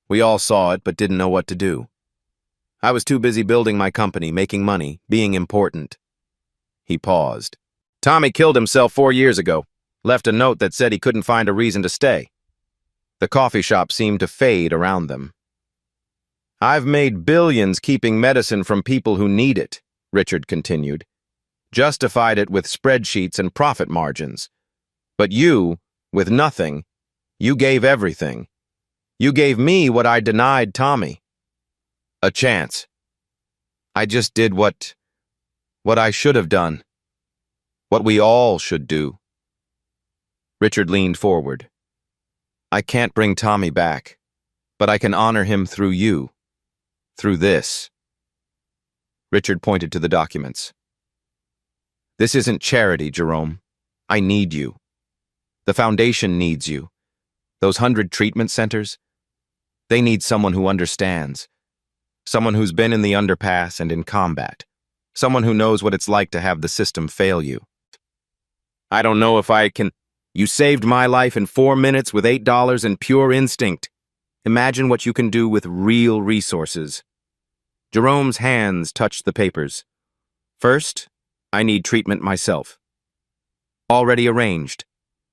We all saw it but didn't know what to do. I was too busy building my company, making money, being important." He paused. "Tommy killed himself 4 years ago. Left a note that said he couldn't find a reason to stay." The coffee shop seemed to fade around them. "I've made billions keeping medicine from people who need it," Richard continued. "Justified it with spreadsheets and profit margins. But you, with nothing, you gave everything. You gave me what I denied Tommy. A chance. I just did what I should have done. What we all should do." Richard leaned forward. "I can't bring Tommy back, but I can honor him through you. Through this." Richard pointed to the documents. "This isn't charity, Jerome. I need you. The foundation needs you. Those 100 treatment centers, they need someone who understands. Someone who's been in the underpass and in combat. Someone who knows what it's like to have the system fail you. I don't know if I can. You saved my life in 4 minutes with $8 and pure instinct. Imagine what you can do with real resources." Jerome's hands touched the papers. "First, I need treatment myself. Already arranged.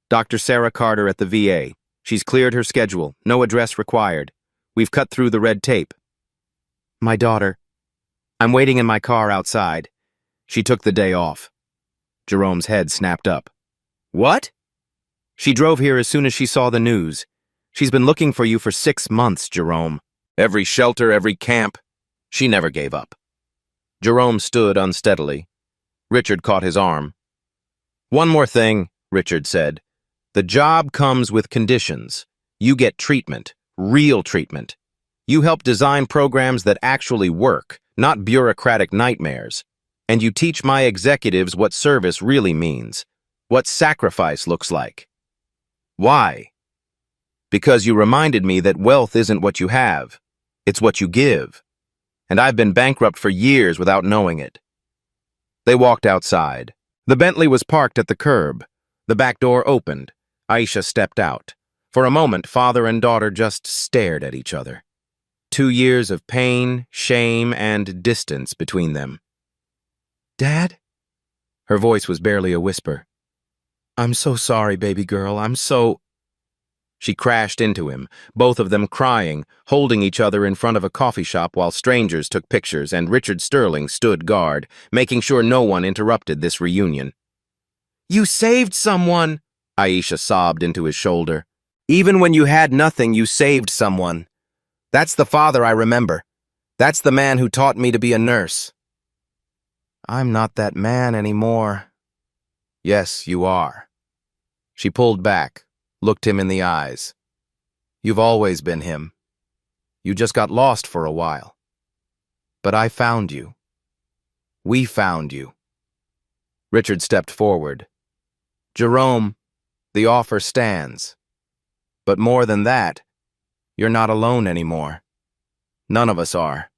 Dr. Sarah Carter at the VA. She's cleared her schedule. No address required. We've cut through the red tape. My daughter. I'm waiting in my car outside. She took the day off." Jerome's head snapped up. "What?" "She drove here as soon as she saw the news. She's been looking for you for 6 months, Jerome. Every shelter, every camp. She never gave up." Jerome stood unsteadily. Richard caught his arm. "One more thing," Richard said. "The job comes with conditions. You get treatment, real treatment. You help design programs that actually work, not bureaucratic nightmares. And you teach my executives what service really means, what sacrifice looks like." "Why?" "Because you reminded me that wealth isn't what you have, it's what you give. And I've been bankrupt for years without knowing it." They walked outside. The Bentley was parked at the curb. The back door opened. Aisha stepped out. For a moment, father and daughter just stared at each other. 2 years of pain, shame, and distance between them. "Dad?" Her voice was barely a whisper. "I'm so sorry, baby girl. I'm so—" She crashed into him, both of them crying, holding each other in front of a coffee shop while strangers took pictures and Richard Sterling stood guard, making sure no one interrupted this reunion. "You saved someone!" Aisha sobbed into his shoulder. "Even when you had nothing, you saved someone. That's the father I remember. That's the man who taught me to be a nurse." "I'm not that man anymore." "Yes, you are." She pulled back, looked him in the eyes. "You've always been him. You just got lost for a while. But I found you. We found you." Richard stepped forward. "Jerome, the offer stands. But more than that, you're not alone anymore. None of us are."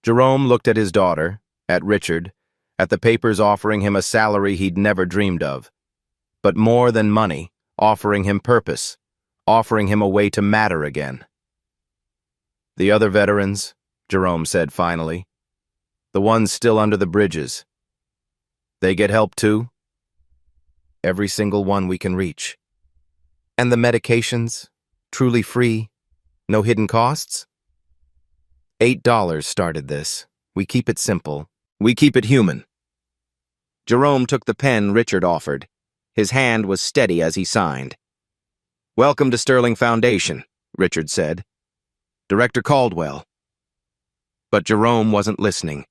Jerome looked at his daughter, at Richard, at the papers offering him a salary he'd never dreamed of. But more than money, offering him purpose, offering him a way to matter again. "The other veterans," Jerome said finally, "the ones still under the bridges, they get help too?" "Every single one we can reach." "And the medications, truly free, no hidden costs?" $8 started this. We keep it simple. We keep it human." Jerome took the pen Richard offered. His hand was steady as he signed. "Welcome to Sterling Foundation," Richard said. "Director Caldwell." But Jerome wasn't listening.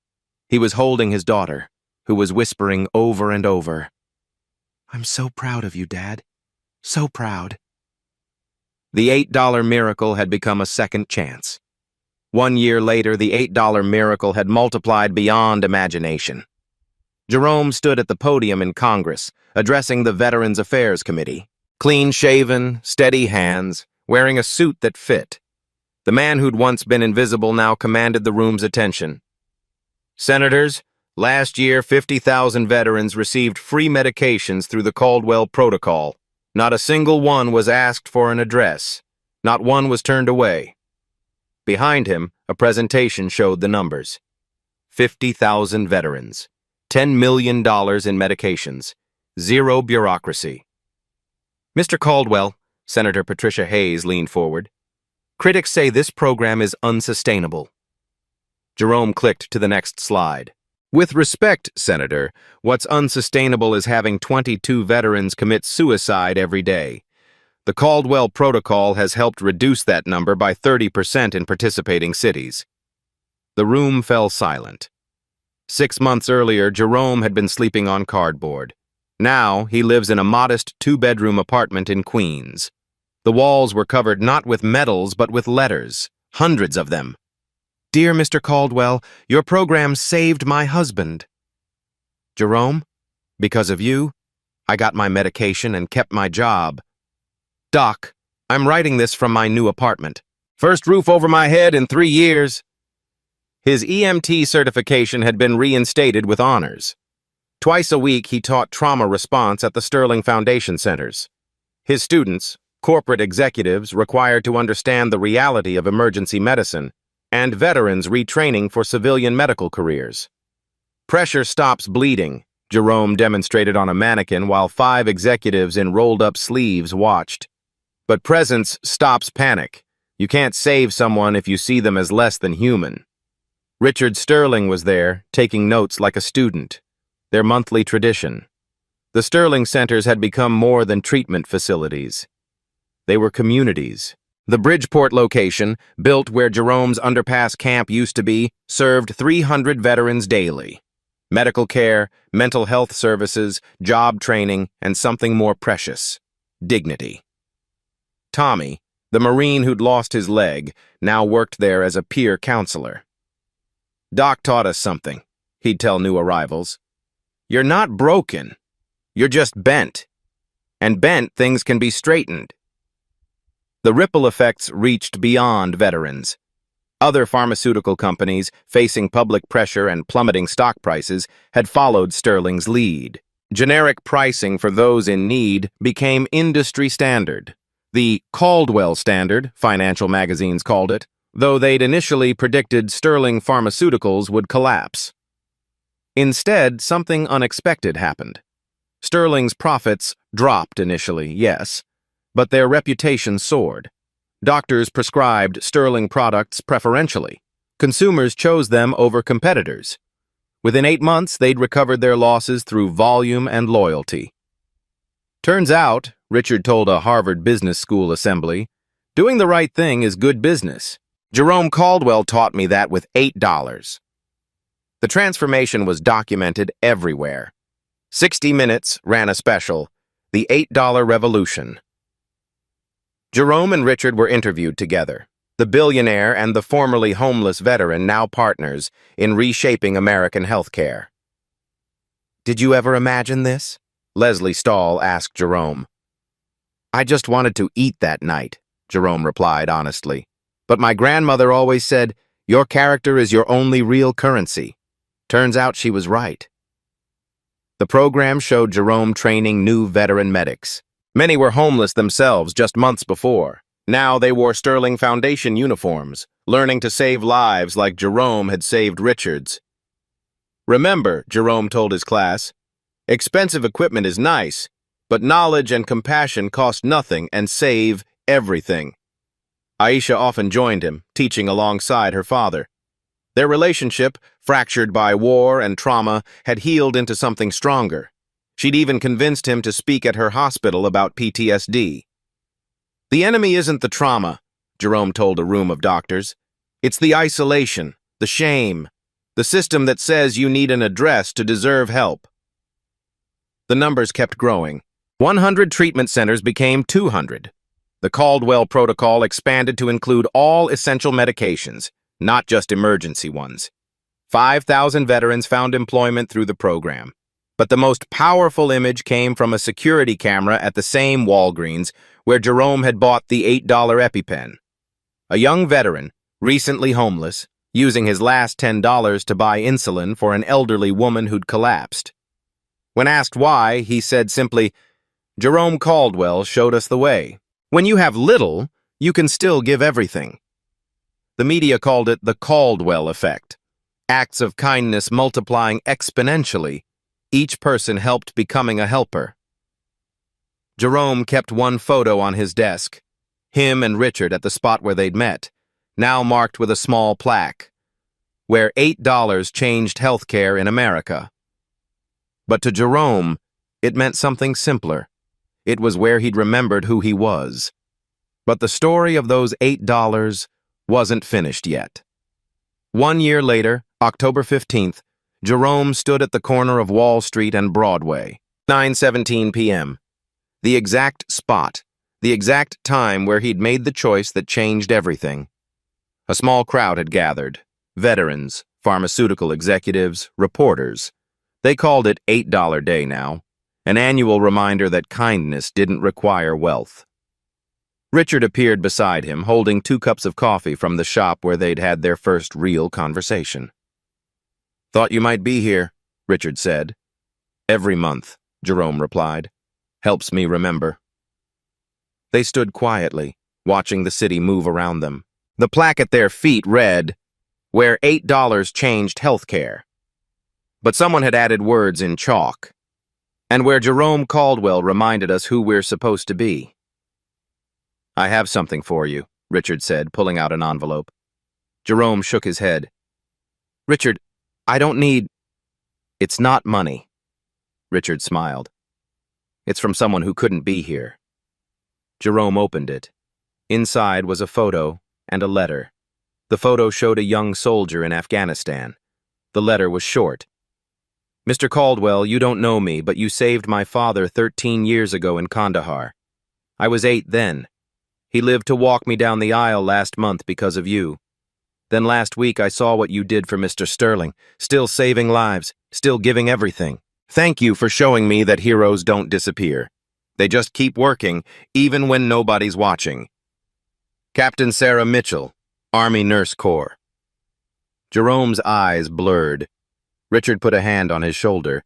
He was holding his daughter, who was whispering over and over, "I'm so proud of you, Dad. So proud." The $8 miracle had become a second chance. 1 year later, the $8 miracle had multiplied beyond imagination. Jerome stood at the podium in Congress, addressing the Veterans Affairs Committee. Clean-shaven, steady hands, wearing a suit that fit. The man who'd once been invisible now commanded the room's attention. "Senators, last year 50,000 veterans received free medications through the Caldwell Protocol. Not a single one was asked for an address. Not one was turned away." Behind him, a presentation showed the numbers. 50,000 veterans. $10 million in medications. Zero bureaucracy. "Mr. Caldwell," Senator Patricia Hayes leaned forward, "critics say this program is unsustainable." Jerome clicked to the next slide. "With respect, Senator, what's unsustainable is having 22 veterans commit suicide every day. The Caldwell Protocol has helped reduce that number by 30% in participating cities." The room fell silent. 6 months earlier, Jerome had been sleeping on cardboard. Now, he lives in a modest 2-bedroom apartment in Queens. The walls were covered not with medals, but with letters, hundreds of them. "Dear Mr. Caldwell, your program saved my husband." "Jerome, because of you, I got my medication and kept my job." "Doc, I'm writing this from my new apartment. First roof over my head in 3 years." His EMT certification had been reinstated with honors. Twice a week, he taught trauma response at the Sterling Foundation centers. His students, corporate executives required to understand the reality of emergency medicine, and veterans retraining for civilian medical careers. "Pressure stops bleeding," Jerome demonstrated on a mannequin while 5 executives in rolled-up sleeves watched. "But presence stops panic. You can't save someone if you see them as less than human." Richard Sterling was there, taking notes like a student. Their monthly tradition. The Sterling Centers had become more than treatment facilities. They were communities. The Bridgeport location, built where Jerome's underpass camp used to be, served 300 veterans daily. Medical care, mental health services, job training, and something more precious: dignity. Tommy, the Marine who'd lost his leg, now worked there as a peer counselor. "Doc taught us something," he'd tell new arrivals. "You're not broken. You're just bent. And bent things can be straightened." The ripple effects reached beyond veterans. Other pharmaceutical companies, facing public pressure and plummeting stock prices, had followed Sterling's lead. Generic pricing for those in need became industry standard. The Caldwell Standard, financial magazines called it, though they'd initially predicted Sterling Pharmaceuticals would collapse. Instead, something unexpected happened. Sterling's profits dropped initially, yes, but their reputation soared. Doctors prescribed Sterling products preferentially. Consumers chose them over competitors. Within 8 months, they'd recovered their losses through volume and loyalty. "Turns out," Richard told a Harvard Business School assembly, "doing the right thing is good business. Jerome Caldwell taught me that with $8. The transformation was documented everywhere. 60 Minutes ran a special, The $8 Revolution. Jerome and Richard were interviewed together, the billionaire and the formerly homeless veteran now partners in reshaping American healthcare. "Did you ever imagine this?" Leslie Stahl asked Jerome. "I just wanted to eat that night," Jerome replied honestly. "But my grandmother always said, 'Your character is your only real currency.' Turns out she was right." The program showed Jerome training new veteran medics. Many were homeless themselves just months before. Now they wore Sterling Foundation uniforms, learning to save lives like Jerome had saved Richard's. "Remember," Jerome told his class, "expensive equipment is nice, but knowledge and compassion cost nothing and save everything." Aisha often joined him, teaching alongside her father. Their relationship, fractured by war and trauma, had healed into something stronger. She'd even convinced him to speak at her hospital about PTSD. The enemy isn't the trauma, Jerome told a room of doctors. It's the isolation, the shame, the system that says you need an address to deserve help. The numbers kept growing. 100 treatment centers became 200. The Caldwell protocol expanded to include all essential medications, not just emergency ones. 5,000 veterans found employment through the program. But the most powerful image came from a security camera at the same Walgreens where Jerome had bought the $8 EpiPen. A young veteran, recently homeless, using his last $10 to buy insulin for an elderly woman who'd collapsed. When asked why, he said simply, "Jerome Caldwell showed us the way. When you have little, you can still give everything." The media called it the Caldwell effect. Acts of kindness multiplying exponentially, each person helped becoming a helper. Jerome kept one photo on his desk, him and Richard at the spot where they'd met, now marked with a small plaque, where $8 changed healthcare in America. But to Jerome, it meant something simpler. It was where he'd remembered who he was. But the story of those $8 wasn't finished yet. 1 year later, October 15th, Jerome stood at the corner of Wall Street and Broadway, 9:17 p.m. The exact spot, the exact time where he'd made the choice that changed everything. A small crowd had gathered. Veterans, pharmaceutical executives, reporters. They called it $8 Day now, an annual reminder that kindness didn't require wealth. Richard appeared beside him, holding 2 cups of coffee from the shop where they'd had their first real conversation. "Thought you might be here," Richard said. "Every month," Jerome replied. "Helps me remember." They stood quietly, watching the city move around them. The plaque at their feet read, "Where $8 changed healthcare." But someone had added words in chalk. "And where Jerome Caldwell reminded us who we're supposed to be." "I have something for you," Richard said, pulling out an envelope. Jerome shook his head. "Richard, I don't need—" "It's not money." Richard smiled. "It's from someone who couldn't be here." Jerome opened it. Inside was a photo and a letter. The photo showed a young soldier in Afghanistan. The letter was short. "Mr. Caldwell, you don't know me, but you saved my father 13 years ago in Kandahar. I was 8 then. He lived to walk me down the aisle last month because of you. Then last week I saw what you did for Mr. Sterling, still saving lives, still giving everything. Thank you for showing me that heroes don't disappear. They just keep working, even when nobody's watching. Captain Sarah Mitchell, Army Nurse Corps." Jerome's eyes blurred. Richard put a hand on his shoulder.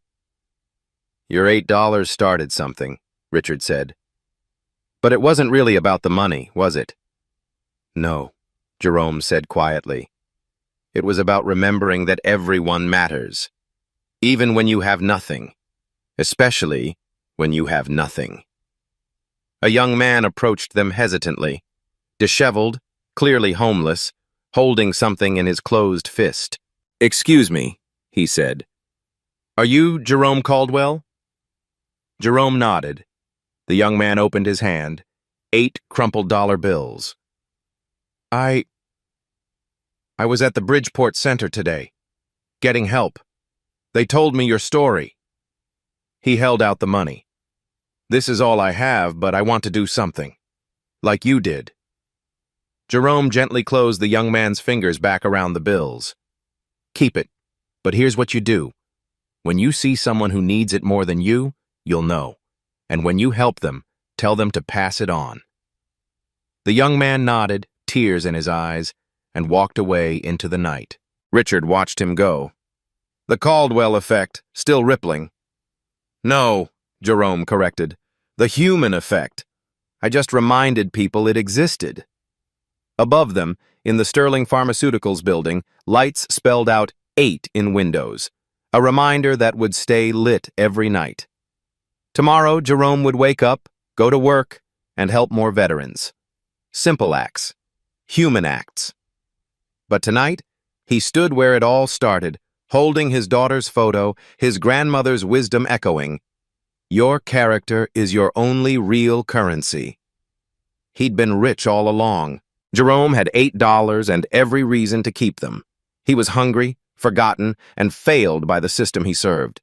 "Your $8 started something," Richard said. "But it wasn't really about the money, was it?" "No," Jerome said quietly. "It was about remembering that everyone matters, even when you have nothing, especially when you have nothing." A young man approached them hesitantly, disheveled, clearly homeless, holding something in his closed fist. "Excuse me," he said. "Are you Jerome Caldwell?" Jerome nodded. The young man opened his hand, 8 crumpled dollar bills. I was at the Bridgeport Center today, getting help. They told me your story." He held out the money. "This is all I have, but I want to do something, like you did." Jerome gently closed the young man's fingers back around the bills. "Keep it, but here's what you do. When you see someone who needs it more than you, you'll know. And when you help them, tell them to pass it on." The young man nodded, tears in his eyes, and walked away into the night. Richard watched him go. The Caldwell effect, still rippling. "No," Jerome corrected. "The human effect. I just reminded people it existed." Above them, in the Sterling Pharmaceuticals building, lights spelled out 8 in windows, a reminder that would stay lit every night. Tomorrow, Jerome would wake up, go to work, and help more veterans. Simple acts. Human acts. But tonight, he stood where it all started, holding his daughter's photo, his grandmother's wisdom echoing, "Your character is your only real currency." He'd been rich all along. Jerome had $8 and every reason to keep them. He was hungry, forgotten, and failed by the system he served.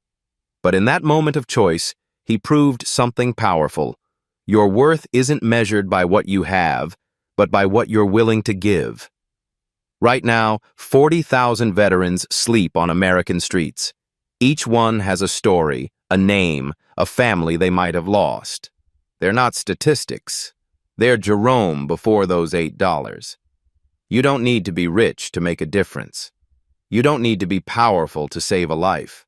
But in that moment of choice, he proved something powerful. Your worth isn't measured by what you have, but by what you're willing to give. Right now, 40,000 veterans sleep on American streets. Each one has a story, a name, a family they might have lost. They're not statistics. They're Jerome before those $8. You don't need to be rich to make a difference. You don't need to be powerful to save a life.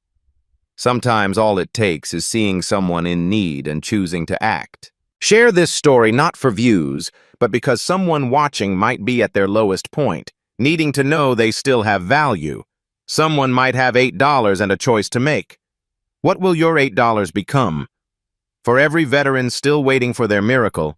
Sometimes all it takes is seeing someone in need and choosing to act. Share this story not for views, but because someone watching might be at their lowest point, needing to know they still have value. Someone might have $8 and a choice to make. What will your $8 become? For every veteran still waiting for their miracle,